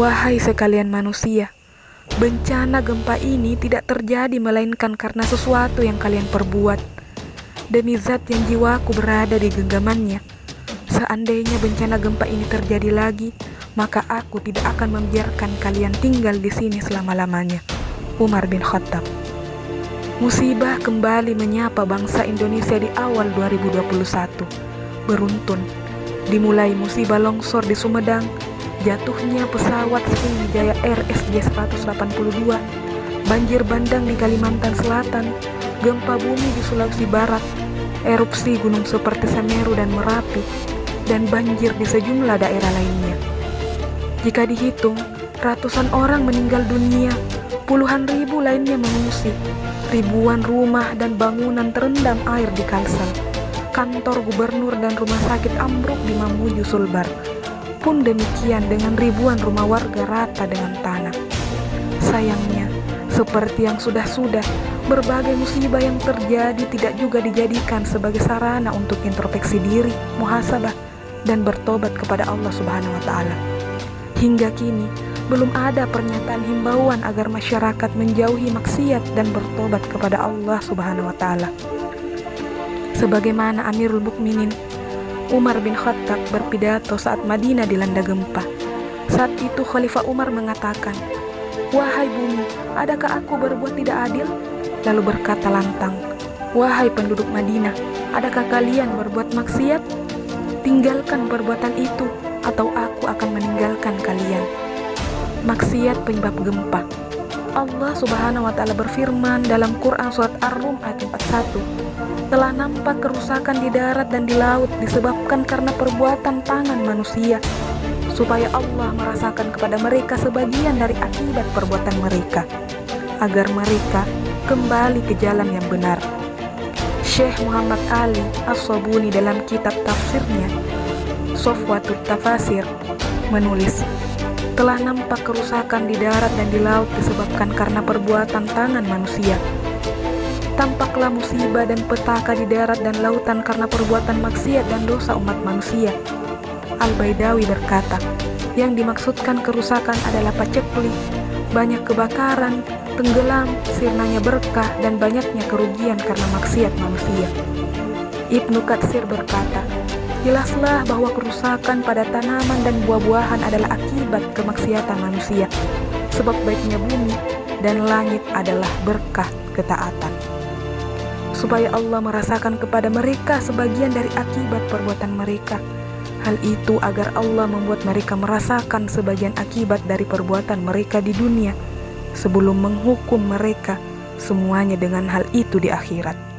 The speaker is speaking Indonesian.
Wahai sekalian manusia, bencana gempa ini tidak terjadi melainkan karena sesuatu yang kalian perbuat. Demi zat yang jiwaku berada di genggamannya, seandainya bencana gempa ini terjadi lagi, maka aku tidak akan membiarkan kalian tinggal di sini selama-lamanya. Umar bin Khattab. Musibah kembali menyapa bangsa Indonesia di awal 2021. Beruntun, dimulai musibah longsor di Sumedang, jatuhnya pesawat Sriwijaya Air SJ182, banjir bandang di Kalimantan Selatan, gempa bumi di Sulawesi Barat, erupsi gunung seperti Semeru dan Merapi, dan banjir di sejumlah daerah lainnya. Jika dihitung, ratusan orang meninggal dunia, puluhan ribu lainnya mengungsi, ribuan rumah dan bangunan terendam air di Kalsel, kantor gubernur dan rumah sakit ambruk di Mamuju Sulbar. Pun demikian dengan ribuan rumah warga rata dengan tanah. Sayangnya, seperti yang sudah-sudah, berbagai musibah yang terjadi tidak juga dijadikan sebagai sarana untuk introspeksi diri, muhasabah, dan bertobat kepada Allah Subhanahu wa Ta'ala. Hingga kini, belum ada pernyataan himbauan agar masyarakat menjauhi maksiat dan bertobat kepada Allah Subhanahu wa Ta'ala. Sebagaimana Amirul Mukminin Umar bin Khattab berpidato saat Madinah dilanda gempa. Saat itu Khalifah Umar mengatakan, "Wahai bumi, adakah aku berbuat tidak adil?" Lalu berkata lantang, "Wahai penduduk Madinah, adakah kalian berbuat maksiat? Tinggalkan perbuatan itu, atau aku akan meninggalkan kalian." Maksiat penyebab gempa. Allah Subhanahu wa Ta'ala berfirman dalam Quran surat Ar-Rum ayat 41, "Telah nampak kerusakan di darat dan di laut disebabkan karena perbuatan tangan manusia, supaya Allah merasakan kepada mereka sebagian dari akibat perbuatan mereka, agar mereka kembali ke jalan yang benar." Syekh Muhammad Ali As-Sabuni dalam kitab tafsirnya Sofwatut Tafasir menulis, "Telah nampak kerusakan di darat dan di laut disebabkan karena perbuatan tangan manusia. Tampaklah musibah dan petaka di darat dan lautan karena perbuatan maksiat dan dosa umat manusia." Al-Baidawi berkata, yang dimaksudkan kerusakan adalah paceklik, banyak kebakaran, tenggelam, sirnanya berkah, dan banyaknya kerugian karena maksiat manusia. Ibnu Katsir berkata, "Jelaslah bahwa kerusakan pada tanaman dan buah-buahan adalah akibat kemaksiatan manusia, sebab baiknya bumi dan langit adalah berkah ketaatan. Supaya Allah merasakan kepada mereka sebagian dari akibat perbuatan mereka. Hal itu agar Allah membuat mereka merasakan sebagian akibat dari perbuatan mereka di dunia, sebelum menghukum mereka semuanya dengan hal itu di akhirat."